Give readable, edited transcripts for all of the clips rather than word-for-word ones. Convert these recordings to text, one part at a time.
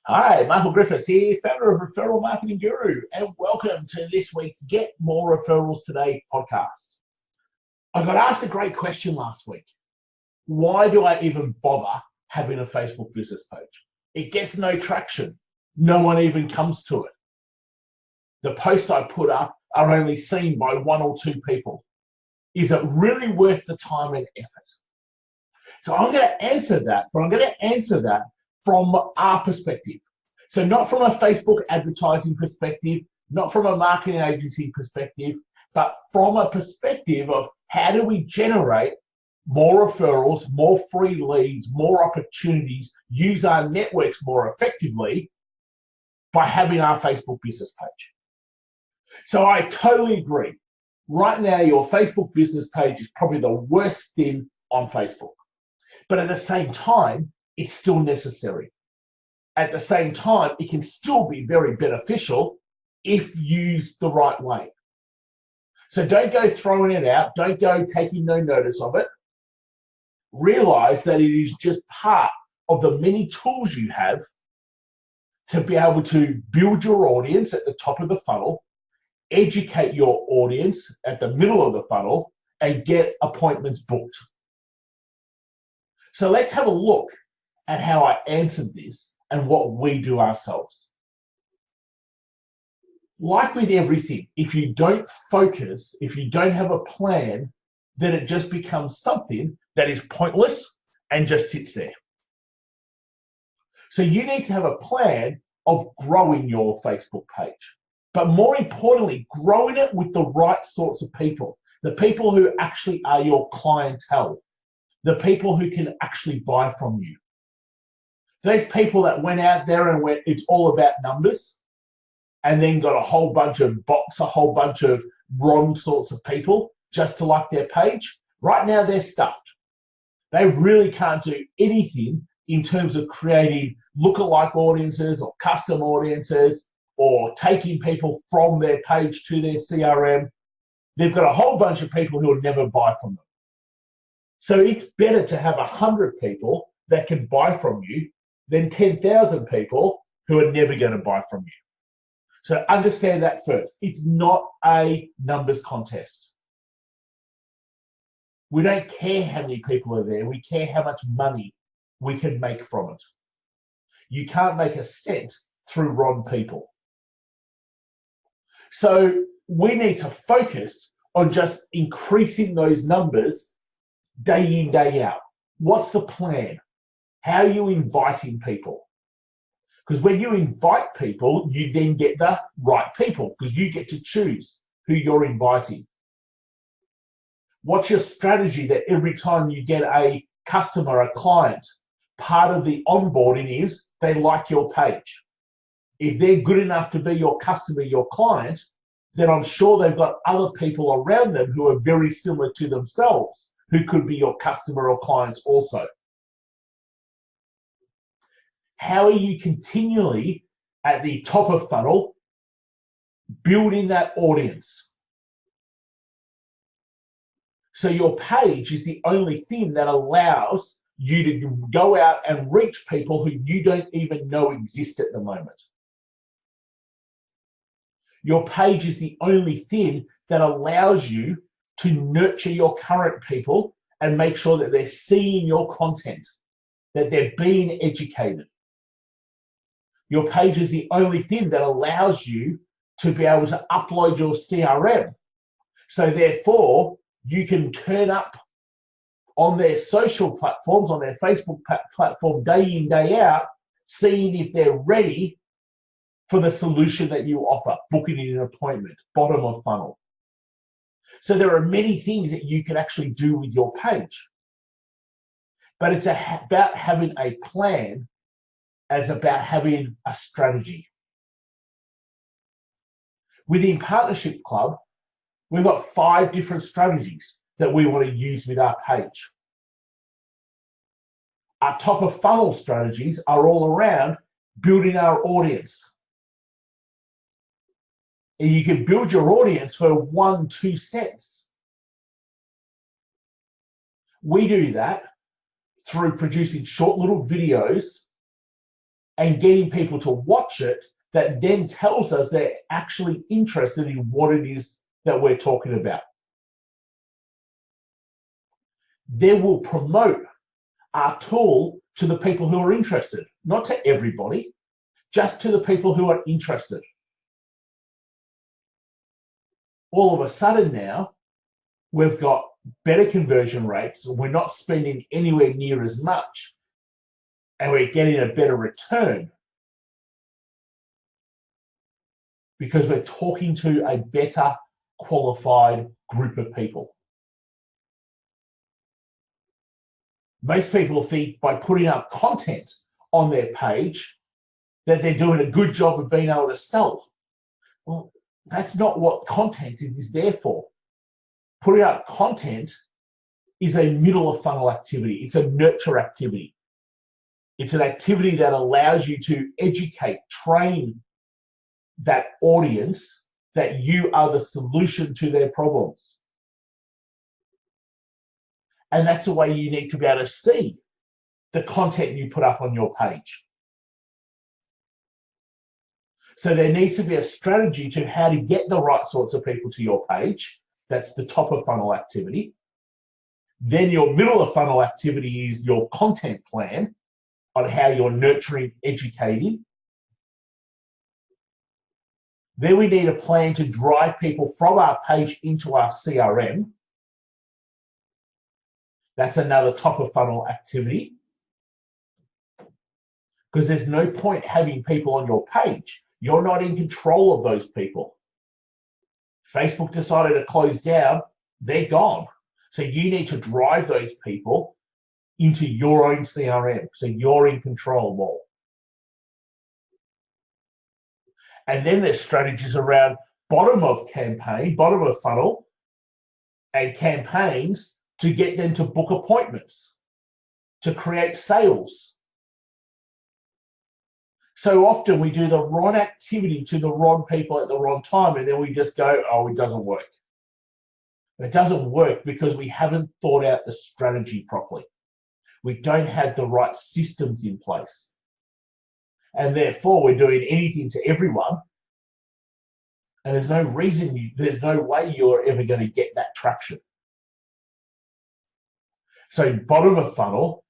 Hi, Michael Griffiths here, founder of Referral Marketing Guru, and welcome to this week's Get More Referrals Today podcast. I got asked a great question last week. Why do I even bother having a Facebook business page? It gets no traction. No one even comes to it. The posts I put up are only seen by one or two people. Is it really worth the time and effort? So I'm going to answer that, but I'm going to answer that from our perspective. So not from a Facebook advertising perspective, not from a marketing agency perspective, but from a perspective of how do we generate more referrals, more free leads, more opportunities, use our networks more effectively by having our Facebook business page. So I totally agree. Right now, your Facebook business page is probably the worst thing on Facebook. But at the same time, it's still necessary. At the same time, it can still be very beneficial if used the right way. So don't go throwing it out. Don't go taking no notice of it. Realize that it is just part of the many tools you have to be able to build your audience at the top of the funnel, educate your audience at the middle of the funnel, and get appointments booked. So let's have a look at how I answered this and what we do ourselves. Like with everything, if you don't focus, if you don't have a plan, then it just becomes something that is pointless and just sits there. So you need to have a plan of growing your Facebook page, but more importantly, growing it with the right sorts of people, the people who actually are your clientele, the people who can actually buy from you. Those people that went out there and went, it's all about numbers, and then got a whole bunch of bots, a whole bunch of wrong sorts of people just to like their page, right now they're stuffed. They really can't do anything in terms of creating lookalike audiences or custom audiences or taking people from their page to their CRM. They've got a whole bunch of people who will never buy from them. So it's better to have 100 people that can buy from you than 10,000 people who are never going to buy from you. So understand that first. It's not a numbers contest. We don't care how many people are there. We care how much money we can make from it. You can't make a cent through wrong people. So we need to focus on just increasing those numbers day in, day out. What's the plan? How are you inviting people? Because when you invite people, you then get the right people because you get to choose who you're inviting. What's your strategy that every time you get a customer, a client, part of the onboarding is they like your page. If they're good enough to be your customer, your client, then I'm sure they've got other people around them who are very similar to themselves who could be your customer or clients also. How are you continually at the top of funnel building that audience? So your page is the only thing that allows you to go out and reach people who you don't even know exist at the moment. Your page is the only thing that allows you to nurture your current people and make sure that they're seeing your content, that they're being educated. Your page is the only thing that allows you to be able to upload your CRM. So therefore, you can turn up on their social platforms, on their Facebook platform day in, day out, seeing if they're ready for the solution that you offer, booking in an appointment, bottom of funnel. So there are many things that you can actually do with your page. But it's about having a plan as about having a strategy. Within Partnership Club, we've got 5 different strategies that we want to use with our page. Our top of funnel strategies are all around building our audience. And you can build your audience for 1-2 cents. We do that through producing short little videos and getting people to watch it that then tells us they're actually interested in what it is that we're talking about. They will promote our tool to the people who are interested, not to everybody, just to the people who are interested. All of a sudden now, we've got better conversion rates. We're not spending anywhere near as much, and we're getting a better return because we're talking to a better qualified group of people. Most people think by putting up content on their page that they're doing a good job of being able to sell. Well, that's not what content is there for. Putting up content is a middle of funnel activity. It's a nurture activity. It's an activity that allows you to educate, train that audience that you are the solution to their problems. And that's the way you need to be able to see the content you put up on your page. So there needs to be a strategy to how to get the right sorts of people to your page. That's the top of funnel activity. Then your middle of funnel activity is your content plan on how you're nurturing, educating. Then we need a plan to drive people from our page into our CRM. That's another top of funnel activity. Because there's no point having people on your page. You're not in control of those people. Facebook decided to close down, they're gone. So you need to drive those people into your own CRM. So you're in control more. And then there's strategies around bottom of campaign, bottom of funnel, and campaigns to get them to book appointments, to create sales. So often we do the wrong activity to the wrong people at the wrong time, and then we just go, oh, it doesn't work. It doesn't work because we haven't thought out the strategy properly. We don't have the right systems in place. And therefore, we're doing anything to everyone. And there's no reason, there's no way you're ever going to get that traction. So bottom of funnel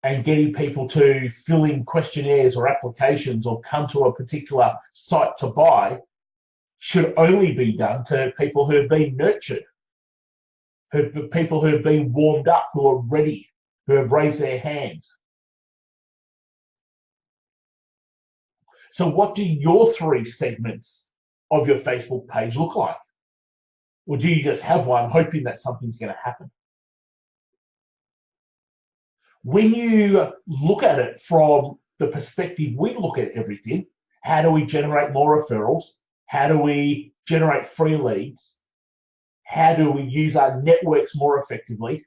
and getting people to fill in questionnaires or applications or come to a particular site to buy should only be done to people who have been nurtured, people who have been warmed up, who are ready, who have raised their hands. So what do your 3 segments of your Facebook page look like? Or do you just have one hoping that something's going to happen? When you look at it from the perspective we look at everything, how do we generate more referrals? How do we generate free leads? How do we use our networks more effectively?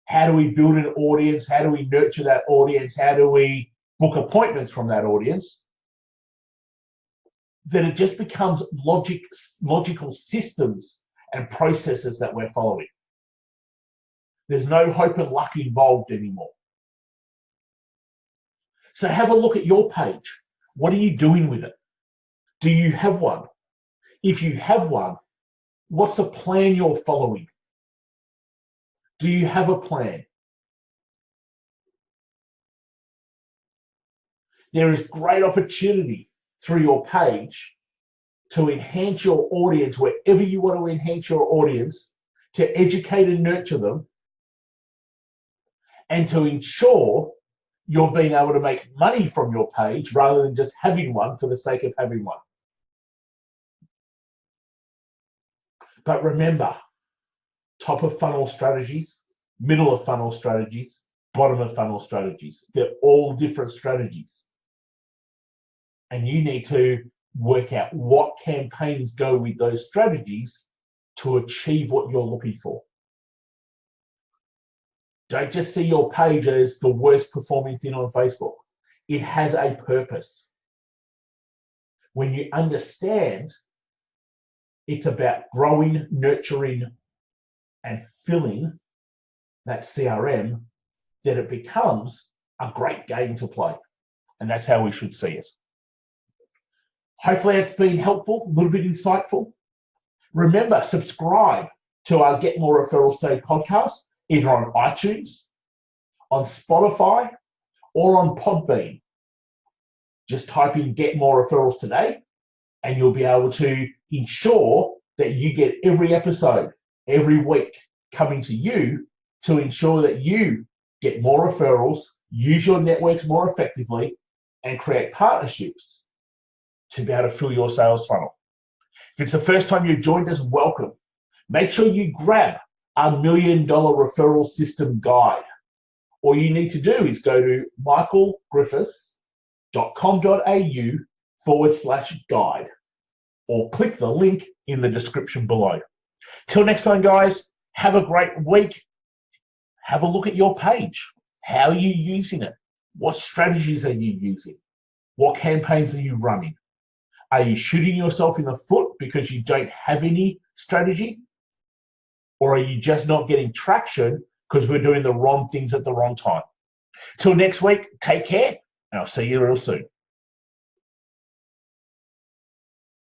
How do we build an audience? How do we nurture that audience? How do we book appointments from that audience? Then it just becomes logical systems and processes that we're following. There's no hope and luck involved anymore. So have a look at your page. What are you doing with it? Do you have one? If you have one, what's the plan you're following? Do you have a plan? There is great opportunity through your page to enhance your audience wherever you want to enhance your audience, to educate and nurture them, and to ensure you're being able to make money from your page rather than just having one for the sake of having one. But remember, top of funnel strategies, middle of funnel strategies, bottom of funnel strategies. They're all different strategies. And you need to work out what campaigns go with those strategies to achieve what you're looking for. Don't just see your page as the worst performing thing on Facebook. It has a purpose. When you understand it's about growing, nurturing, and filling that CRM, then it becomes a great game to play. And that's how we should see it. Hopefully it's been helpful, a little bit insightful. Remember, subscribe to our Get More Referrals Today podcast, either on iTunes, on Spotify, or on Podbean. Just type in Get More Referrals Today, and you'll be able to ensure that you get every episode every week coming to you to ensure that you get more referrals, use your networks more effectively, and create partnerships to be able to fill your sales funnel. If it's the first time you've joined us, welcome. Make sure you grab our $1 Million Referral System Guide. All you need to do is go to michaelgriffiths.com.au/guide or click the link in the description below. Till next time, guys, have a great week. Have a look at your page. How are you using it? What strategies are you using? What campaigns are you running? Are you shooting yourself in the foot because you don't have any strategy? Or are you just not getting traction because we're doing the wrong things at the wrong time? Till next week, take care, and I'll see you real soon.